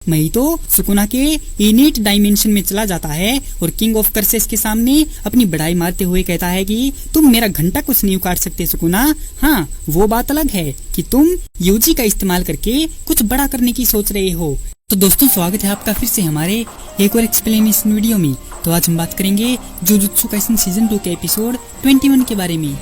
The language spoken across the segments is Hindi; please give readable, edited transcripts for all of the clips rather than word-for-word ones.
महितो सुकुना के इनेट डायमेंशन में चला जाता है और किंग ऑफ कर्सेस के सामने अपनी बड़ाई मारते हुए कहता है कि तुम मेरा घंटा कुछ नहीं उकाट सकते सुकुना। हाँ, वो बात अलग है कि तुम यूजी का इस्तेमाल करके कुछ बड़ा करने की सोच रहे हो। तो दोस्तों, स्वागत है आपका फिर से हमारे एक और एक्सप्लेनेशन वीडियो में। तो आज हम बात करेंगे जुजुत्सु काइसेन सीजन 2 के एपिसोड 21 के बारे में।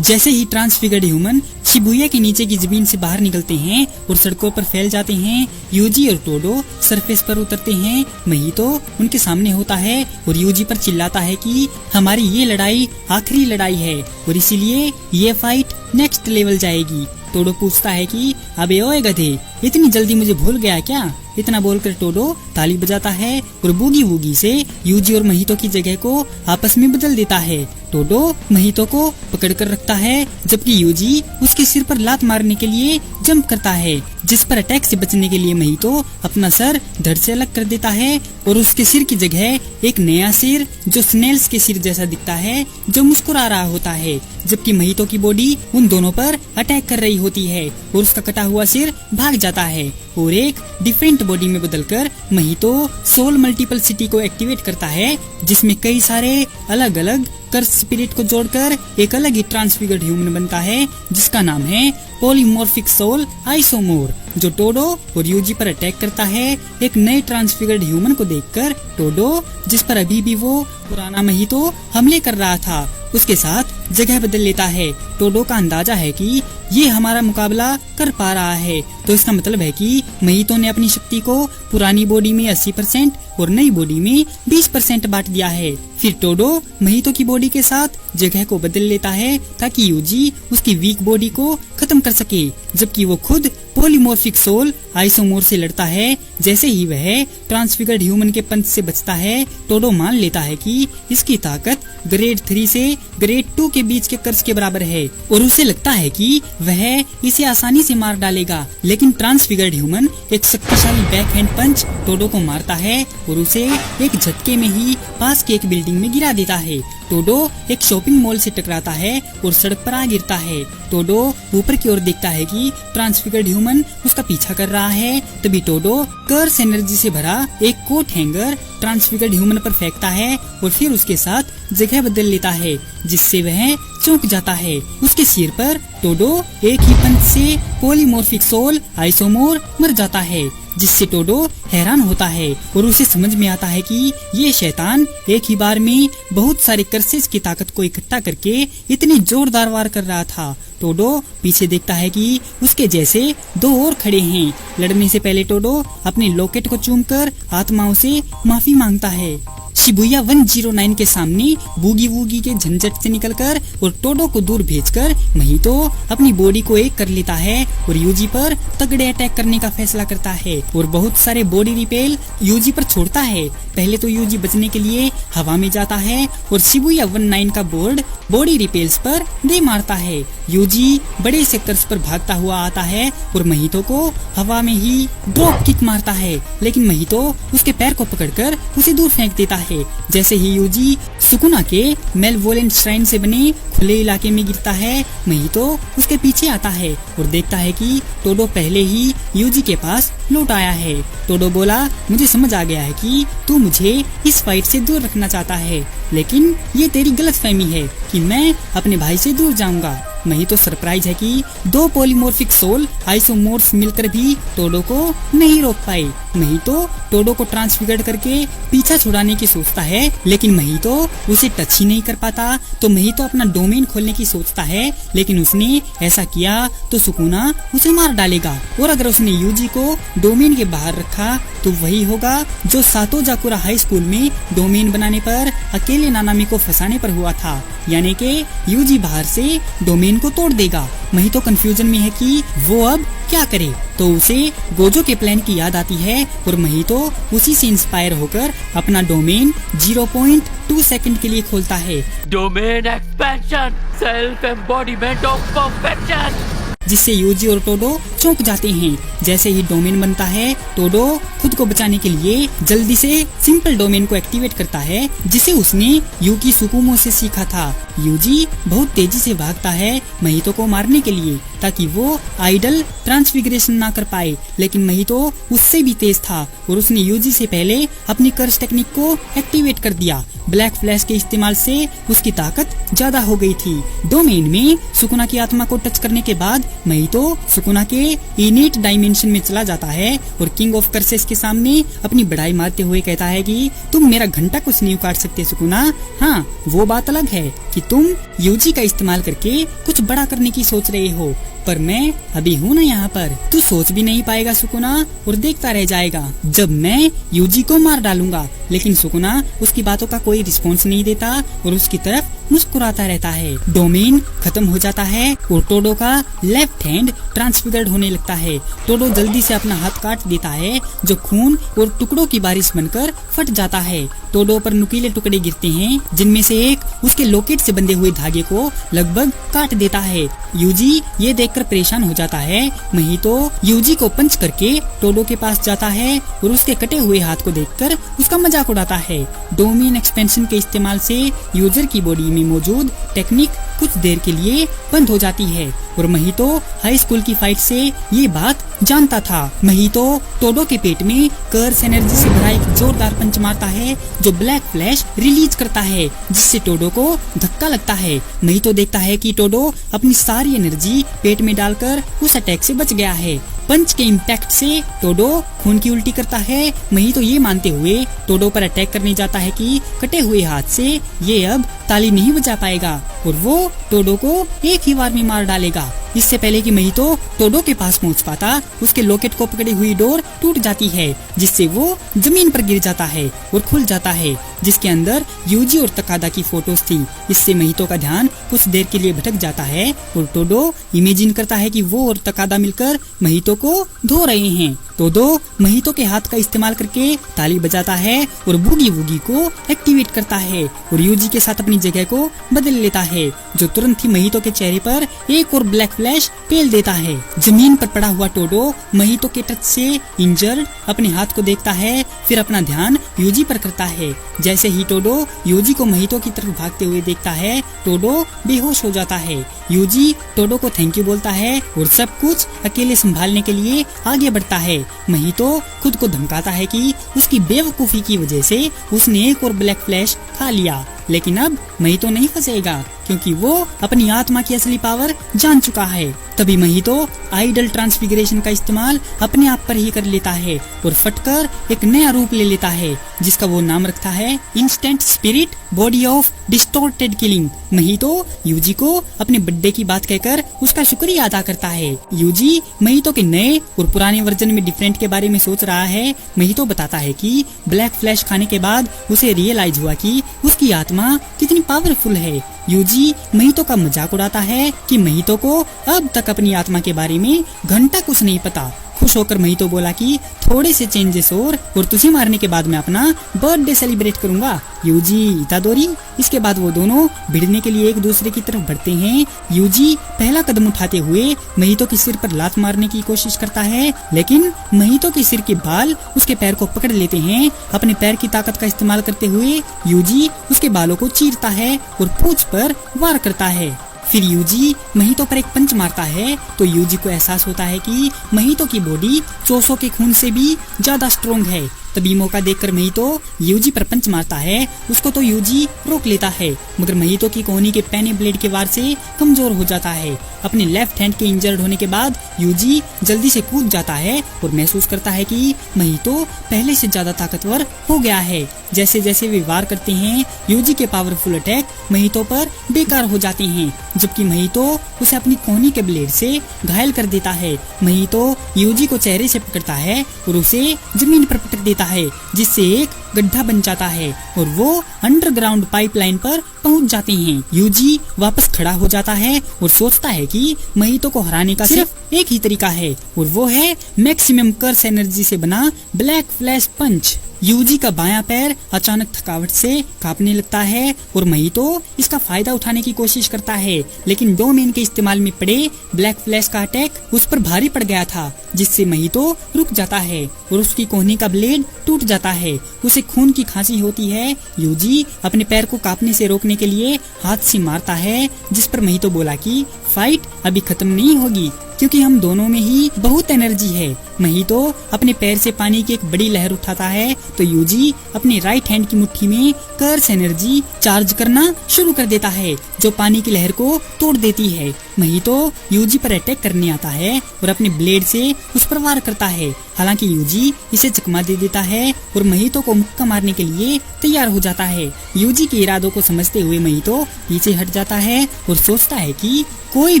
जैसे ही ट्रांसफिगर्ड ह्यूमन शिबुया के नीचे की जमीन से बाहर निकलते हैं और सड़कों पर फैल जाते हैं, यूजी और टोडो सरफेस पर उतरते हैं। महितो उनके सामने होता है और यूजी पर चिल्लाता है कि हमारी ये लड़ाई आखिरी लड़ाई है और इसीलिए ये फाइट नेक्स्ट लेवल जाएगी। टोडो पूछता है कि अबे ओए गधे, इतनी जल्दी मुझे भूल गया क्या? इतना बोलकर टोडो ताली बजाता है और बूगी वूगी से यूजी और महितो की जगह को आपस में बदल देता है। टोडो महितो को पकड़कर रखता है जबकि यूजी उसके सिर पर लात मारने के लिए जंप करता है, जिस पर अटैक से बचने के लिए महितो अपना सर धड़ से अलग कर देता है और उसके सिर की जगह एक नया सिर जो स्नेल्स के सिर जैसा दिखता है जो मुस्कुरा रहा होता है, जबकि महितो की बॉडी उन दोनों पर अटैक कर रही होती है और उसका कटा हुआ सिर भाग जाता है और एक डिफरेंट बॉडी में बदलकर महितो सोल मल्टीपल सिटी को एक्टिवेट करता है, जिसमें कई सारे अलग अलग कर्स स्पिरिट को जोड़कर एक अलग ही ट्रांसफिगर्ड ह्यूमन बनता है जिसका नाम है पॉलीमॉर्फिक सोल आइसोमोर, जो टोडो और यूजी पर अटैक करता है। एक नए ट्रांसफिगर्ड ह्यूमन को देखकर टोडो, जिस पर अभी भी वो पुराना महितो हमले कर रहा था, उसके साथ जगह बदल लेता है। टोडो का अंदाजा है कि ये हमारा मुकाबला कर पा रहा है, तो इसका मतलब है कि महितो ने अपनी शक्ति को पुरानी बॉडी में 80% और नई बॉडी में 20% बांट दिया है। फिर टोडो महितो की बॉडी के साथ जगह को बदल लेता है ताकि यूजी उसकी वीक बॉडी को खत्म कर सके, जबकि वो खुद पॉलीमॉर्फिक सोल आइसोमोर से लड़ता है। जैसे ही वह ट्रांसफिगर्ड ह्यूमन के पंच से बचता है, टोडो मान लेता है कि इसकी ताकत ग्रेड 3 से ग्रेड 2 के बीच के कर्स के बराबर है और उसे लगता है कि वह इसे आसानी से मार डालेगा। लेकिन ट्रांसफिगर्ड ह्यूमन एक शक्तिशाली बैकहैंड पंच टोडो को मारता है और उसे एक झटके में ही पास की एक बिल्डिंग में गिरा देता है। टोडो एक शॉपिंग मॉल से टकराता है और सड़क पर आ गिरता है। टोडो ऊपर की ओर देखता है कि ट्रांसफिगर्ड ह्यूमन उसका पीछा कर रहा है। तभी टोडो कर्स एनर्जी से भरा एक कोट हैंगर ट्रांसफिगर्ड ह्यूमन पर फेंकता है और फिर उसके साथ जगह बदल लेता है, जिससे वह चौंक जाता है। उसके सिर पर टोडो एक ही पंच से पॉलीमॉर्फिक सोल आइसोमोर मर जाता है, जिससे टोडो हैरान होता है और उसे समझ में आता है कि ये शैतान एक ही बार में बहुत सारे कर्सेस की ताकत को इकट्ठा करके इतनी जोरदार वार कर रहा था। टोडो पीछे देखता है कि उसके जैसे दो और खड़े हैं। लड़ने से पहले टोडो अपने लॉकेट को चूमकर आत्माओं से माफी मांगता है। शिबुया 109 के सामने बूगी वूगी के झंझट से निकलकर और टोडो को दूर भेजकर महितो अपनी बॉडी को एक कर लेता है और यूजी पर तगड़े अटैक करने का फैसला करता है और बहुत सारे बॉडी रिपेल यूजी पर छोड़ता है। पहले तो यूजी बचने के लिए हवा में जाता है और शिबुया 19 का बोर्ड बॉडी रिपेल्स पर दे मारता है। यूजी बड़े से कर्स पर भागता हुआ आता है और महितो को हवा में ही ड्रॉप किक मारता है, लेकिन महितो उसके पैर को पकड़कर उसे दूर फेंक देता है। जैसे ही यूजी सुकुना के मेलवोलेंट श्राइन से बने खुले इलाके में गिरता है, महितो उसके पीछे आता है और देखता है कि टोडो पहले ही यूजी के पास लौट आया है। टोडो बोला, मुझे समझ आ गया है कि तू मुझे इस फाइट से दूर रखना चाहता है, लेकिन ये तेरी गलतफहमी है कि मैं अपने भाई से दूर जाऊंगा। महितो सरप्राइज है कि दो पॉलीमॉर्फिक सोल आइसोमोर्स मिलकर भी टोडो को नहीं रोक पाए। महितो टोडो को ट्रांसफिगर्ड करके पीछा छुड़ाने की सोचता है, लेकिन महितो उसे टच ही नहीं कर पाता। तो महितो अपना डोमेन खोलने की सोचता है, लेकिन उसने ऐसा किया तो सुकुना उसे मार डालेगा और अगर उसने यूजी को डोमेन के बाहर रखा तो वही होगा जो सातो जाकुरा हाई स्कूल में डोमेन बनाने पर अकेले नानामी को फंसाने पर हुआ था, यानी कि यूजी बाहर से डोमेन को तोड़ देगा। महितो कंफ्यूजन में है कि वो अब क्या करे, तो उसे गोजो के प्लान की याद आती है और महितो उसी से इंस्पायर होकर अपना डोमेन 0.2 सेकंड के लिए खोलता है। Domain expansion, self embodiment of perfection, जिससे यूजी और टोडो चौंक जाते हैं। जैसे ही डोमेन बनता है, टोडो खुद को बचाने के लिए जल्दी से सिंपल डोमेन को एक्टिवेट करता है, जिसे उसने यूकी सुकुमो से सीखा था। यूजी बहुत तेजी से भागता है महितो को मारने के लिए ताकि वो आइडल ट्रांसफिगरेशन ना कर पाए, लेकिन महितो उससे भी तेज था और उसने यूजी से पहले अपनी कर्स टेक्निक को एक्टिवेट कर दिया। ब्लैक फ्लैश के इस्तेमाल से उसकी ताकत ज्यादा हो गई थी। डोमेन में सुकुना की आत्मा को टच करने के बाद महितो सुकुना के इनेट डायमेंशन में चला जाता है और किंग ऑफ कर्सेस के सामने अपनी बड़ाई मारते हुए कहता है कि तुम मेरा घंटा कुछ नहीं उखाड़ सकते सुकुना। हाँ, वो बात अलग है कि तुम यूजी का इस्तेमाल करके कुछ बड़ा करने की सोच रहे हो, पर मैं अभी हूँ ना यहाँ पर। तू सोच भी नहीं पाएगा सुकुना और देखता रह जाएगा जब मैं यूजी को मार डालूंगा। लेकिन सुकुना उसकी बातों का कोई रिस्पॉन्स नहीं देता और उसकी तरफ मुस्कुराता रहता है। डोमेन खत्म हो जाता है और टोडो का लेफ्ट हैंड ट्रांसफिगर्ड होने लगता है। टोडो जल्दी से अपना हाथ काट देता है जो खून और टुकड़ों की बारिश बनकर फट जाता है। टोडो पर नुकीले टुकड़े गिरते हैं जिनमें से एक उसके लॉकेट से बंधे हुए धागे को लगभग काट देता है। यूजी ये देखकर परेशान हो जाता है। महितो यूजी को पंच करके टोडो के पास जाता है और उसके कटे हुए हाथ को देखकर उसका मजाक उड़ाता है। डोमेन एक्सपेंशन के इस्तेमाल से यूजर की बॉडी में मौजूद टेक्निक कुछ देर के लिए बंद हो जाती है और महितो हाई स्कूल की फाइट से ये बात जानता था। महितो टोडो के पेट में कर्स एनर्जी से भरा एक जोरदार पंच मारता है जो ब्लैक फ्लैश रिलीज करता है जिससे टोडो को धक्का लगता है। महितो देखता है कि टोडो अपनी सारी एनर्जी पेट में डालकर उस अटैक से बच गया है। पंच के इम्पैक्ट से टोडो खून की उल्टी करता है। महितो ये मानते हुए टोडो पर अटैक करने जाता है कि कटे हुए हाथ से ये अब ताली नहीं बजा पाएगा और वो टोडो को एक ही बार में मार डालेगा। इससे पहले कि महितो टोडो के पास पहुंच पाता, उसके लॉकेट को पकड़ी हुई डोर टूट जाती है जिससे वो जमीन पर गिर जाता है और खुल जाता है जिसके अंदर यूजी और तकादा की फोटोज थी। इससे महितो का ध्यान कुछ देर के लिए भटक जाता है और टोडो इमेजिन करता है कि वो और तकादा मिलकर महितो को धो रहे हैं। टोडो महितो के हाथ का इस्तेमाल करके ताली बजाता है और बूगी वूगी को एक्टिवेट करता है और यूजी के साथ अपनी जगह को बदल लेता है जो तुरंत ही महितो के चेहरे पर एक और ब्लैक फ्लैश पेल देता है। जमीन पर पड़ा हुआ टोडो महितो के टच से इंजर्ड अपने हाथ को देखता है, फिर अपना ध्यान यूजी पर करता है। जैसे ही टोडो यूजी को महितो की तरफ भागते हुए देखता है, टोडो बेहोश हो जाता है। यूजी टोडो को थैंक यू बोलता है और सब कुछ अकेले संभालने के लिए आगे बढ़ता है। महितो खुद को धमकाता है कि उसकी बेवकूफी की वजह से उसने एक और ब्लैक फ्लैश खा लिया, लेकिन अब महितो नहीं फंसेगा क्योंकि वो अपनी आत्मा की असली पावर जान चुका है। तभी महितो आइडल ट्रांसफिगरेशन का इस्तेमाल अपने आप पर ही कर लेता है और फटकर एक नया रूप ले लेता है जिसका वो नाम रखता है instant spirit body of distorted killing. Mahito Yuji को अपने बर्थडे की बात कहकर उसका शुक्रिया अदा करता है। यूजी महितो के नए और पुराने वर्जन में डिफरेंट के बारे में सोच रहा है। महितो बताता है कि ब्लैक फ्लैश खाने के बाद उसे रियलाइज हुआ कि उसकी आत्मा कितनी पावरफुल है। यूजी महितो का मजाक उड़ाता है कि महितो को अब तक अपनी आत्मा के बारे में घंटा कुछ नहीं पता। खुश होकर महितो बोला कि थोड़े से चेंजेस और तुझे मारने के बाद मैं अपना बर्थडे सेलिब्रेट करूंगा। यूजी इतादोरी। इसके बाद वो दोनों भिड़ने के लिए एक दूसरे की तरफ बढ़ते हैं। यूजी पहला कदम उठाते हुए महितो के सिर पर लात मारने की कोशिश करता है, लेकिन महितो के सिर के बाल उसके पैर को पकड़ लेते हैं। अपने पैर की ताकत का इस्तेमाल करते हुए यूजी उसके बालों को चीरता है और पूंछ पर वार करता है। फिर यूजी महितो पर एक पंच मारता है तो यूजी को एहसास होता है कि महितो की बॉडी चोसो के खून से भी ज्यादा स्ट्रॉन्ग है। तभी मौका देखकर महितो यूजी पर पंच मारता है। उसको तो यूजी रोक लेता है, मगर महितो की कोहनी के पैने ब्लेड के वार से कमजोर हो जाता है। अपने लेफ्ट हैंड के इंजर्ड होने के बाद यूजी जल्दी से कूद जाता है और महसूस करता है कि महितो पहले से ज्यादा ताकतवर हो गया है। जैसे जैसे वे वार करते हैं, यूजी के पावरफुल अटैक महितो पर बेकार हो जाते हैं, जबकि महितो उसे अपनी कोहनी के ब्लेड से घायल कर देता है। महितो यूजी को चेहरे से पकड़ता है और उसे जमीन पर पटक देता है, जिससे एक गड्ढा बन जाता है और वो अंडरग्राउंड पाइपलाइन पर पहुंच जाते हैं। यूजी वापस खड़ा हो जाता है और सोचता है कि महितो को हराने का सिर्फ एक ही तरीका है और वो है मैक्सिमम कर्स एनर्जी से बना ब्लैक फ्लैश पंच। यूजी का बायां पैर अचानक थकावट से कांपने लगता है और महितो इसका फायदा उठाने की कोशिश करता है, लेकिन डोमेन के इस्तेमाल में पड़े ब्लैक फ्लैश का अटैक उस पर भारी पड़ गया था, जिससे महितो रुक जाता है और उसकी कोहनी का ब्लेड टूट जाता है। उसे खून की खांसी होती है। यूजी अपने पैर को कांपने से रोकने के लिए हाथ से मारता है, जिस पर महितो बोला कि फाइट अभी खत्म नहीं होगी क्योंकि हम दोनों में ही बहुत एनर्जी है। महितो अपने पैर से पानी की एक बड़ी लहर उठाता है तो यूजी अपनी राइट हैंड की मुट्ठी में कर्स एनर्जी चार्ज करना शुरू कर देता है, जो पानी की लहर को तोड़ देती है। महितो यूजी पर अटैक करने आता है और अपने ब्लेड से उस पर वार करता है। हालांकि यूजी इसे चकमा दे देता है और महितो को मुक्का मारने के लिए तैयार हो जाता है। यूजी के इरादों को समझते हुए महितो पीछे हट जाता है और सोचता है कि कोई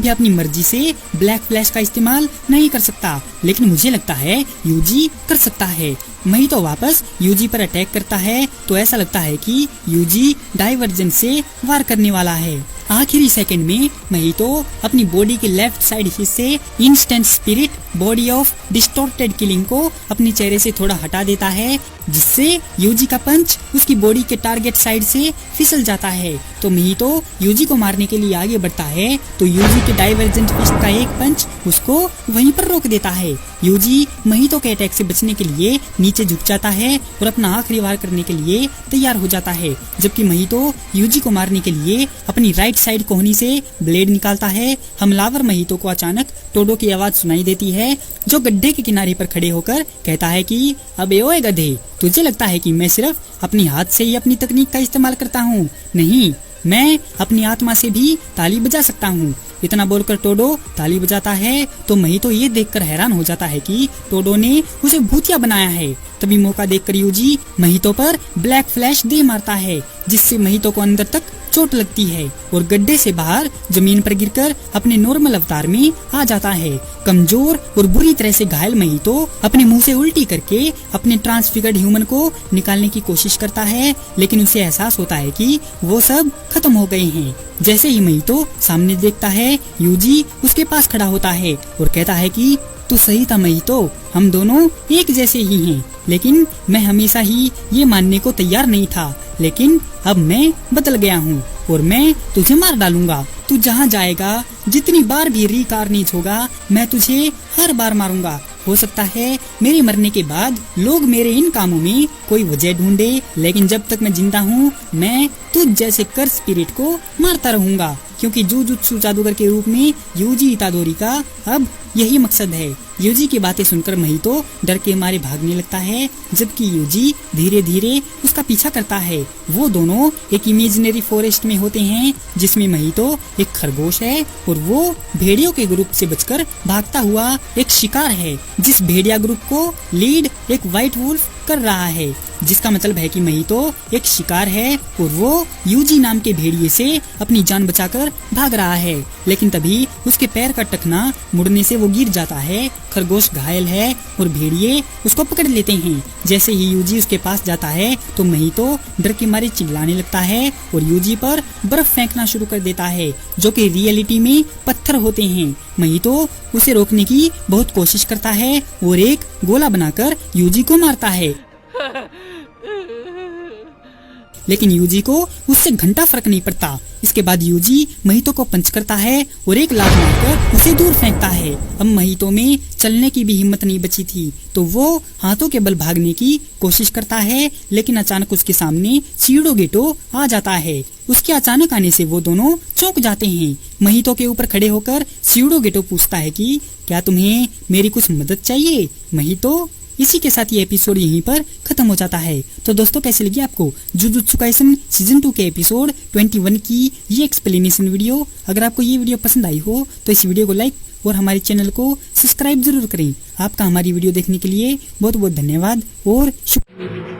भी अपनी मर्जी से ब्लैक फ्लैश का इस्तेमाल नहीं कर सकता, लेकिन मुझे लगता है यूजी कर सकता है। महितो वापस यूजी पर अटैक करता है तो ऐसा लगता है कि यूजी डाइवर्जेंस से वार करने वाला है। आखिरी सेकंड में महितो अपनी बॉडी के लेफ्ट साइड हिस्से instant spirit body of distorted killing को अपने चेहरे से थोड़ा हटा देता है, जिससे यूजी का पंच उसकी बॉडी के टारगेट साइड से फिसल जाता है। तो महितो यूजी को मारने के लिए आगे बढ़ता है तो यूजी के डाइवर्जेंट फिस्ट का एक पंच उसको वहीं पर रोक देता है। यूजी महितो के अटैक से बचने के लिए नीचे झुक जाता है और अपना आखिरी वार करने के लिए तैयार हो जाता है, जबकि महितो यूजी को मारने के लिए अपनी राइट साइड कोहनी से ब्लेड निकालता है। हमलावर महितो को अचानक टोडो की आवाज सुनाई देती है, जो गड्ढे के किनारे पर खड़े होकर कहता है कि अबे ओए गधे, तुझे लगता है कि मैं सिर्फ अपनी हाथ से ही अपनी तकनीक का इस्तेमाल करता हूँ? नहीं, मैं अपनी आत्मा से भी ताली बजा सकता हूँ। इतना बोलकर टोडो ताली बजाता है तो महितो ये देखकर हैरान हो जाता है कि टोडो ने उसे भूतिया बनाया है। तभी मौका देखकर यूजी महितो पर ब्लैक फ्लैश दे मारता है, जिससे महितो को अंदर तक चोट लगती है और गड्ढे से बाहर जमीन पर गिरकर अपने नॉर्मल अवतार में आ जाता है। कमजोर और बुरी तरह से घायल महितो अपने मुंह से उल्टी करके अपने ट्रांसफिगर्ड ह्यूमन को निकालने की कोशिश करता है, लेकिन उसे एहसास होता है कि वो सब खत्म हो गए हैं। जैसे ही महितो सामने देखता है, यूजी उसके पास खड़ा होता है और कहता है कि तू सही था महितो, हम दोनों एक जैसे ही हैं। लेकिन मैं हमेशा ही ये मानने को तैयार नहीं था, लेकिन अब मैं बदल गया हूँ और मैं तुझे मार डालूंगा। तू जहाँ जाएगा, जितनी बार भी रीकार्निट होगा, मैं तुझे हर बार मारूंगा। हो सकता है मेरे मरने के बाद लोग मेरे इन कामों में कोई वजह ढूंढे, लेकिन जब तक मैं जिंदा हूँ मैं तुझ जैसे कर्स स्पिरिट को मारता रहूंगा, क्योंकि जुजुत्सु जादूगर के रूप में यूजी इतादोरी का अब यही मकसद है। यूजी की बातें सुनकर महितो डर के मारे भागने लगता है, जबकि यूजी धीरे धीरे उसका पीछा करता है। वो दोनों एक इमेजिनरी फॉरेस्ट में होते हैं, जिसमें महितो एक खरगोश है और वो भेड़ियों के ग्रुप से बचकर भागता हुआ एक शिकार है, जिस भेड़िया ग्रुप को लीड एक व्हाइट वुल्फ कर रहा है, जिसका मतलब है कि महितो एक शिकार है और वो यूजी नाम के भेड़िए से अपनी जान बचाकर भाग रहा है। लेकिन तभी उसके पैर का टखना मुड़ने से वो गिर जाता है। खरगोश घायल है और भेड़िए उसको पकड़ लेते हैं। जैसे ही यूजी उसके पास जाता है तो महितो डर के मारे चिल्लाने लगता है और यूजी पर बर्फ फेंकना शुरू कर देता है, जो कि रियलिटी में पत्थर होते हैं। महितो उसे रोकने की बहुत कोशिश करता है और एक गोला बनाकर यूजी को मारता है, लेकिन यूजी को उससे घंटा फर्क नहीं पड़ता। इसके बाद यूजी महितो को पंच करता है और एक लात मारकर उसे दूर फेंकता है। अब महितो में चलने की भी हिम्मत नहीं बची थी, तो वो हाथों के बल भागने की कोशिश करता है, लेकिन अचानक उसके सामने सीडो गेटो आ जाता है। उसके अचानक आने से वो दोनों चौंक जाते हैं। महितो के ऊपर खड़े होकर सीडो गेटो पूछता है कि क्या तुम्हें मेरी कुछ मदद चाहिए महितो? इसी के साथ ये एपिसोड यहीं पर खत्म हो जाता है। तो दोस्तों, कैसे लगी आपको जुजुत्सु काइसन सीजन 2 के एपिसोड 21 की ये एक्सप्लेनेशन वीडियो? अगर आपको ये वीडियो पसंद आई हो तो इस वीडियो को लाइक और हमारे चैनल को सब्सक्राइब जरूर करें। आपका हमारी वीडियो देखने के लिए बहुत बहुत धन्यवाद और शुक्रिया।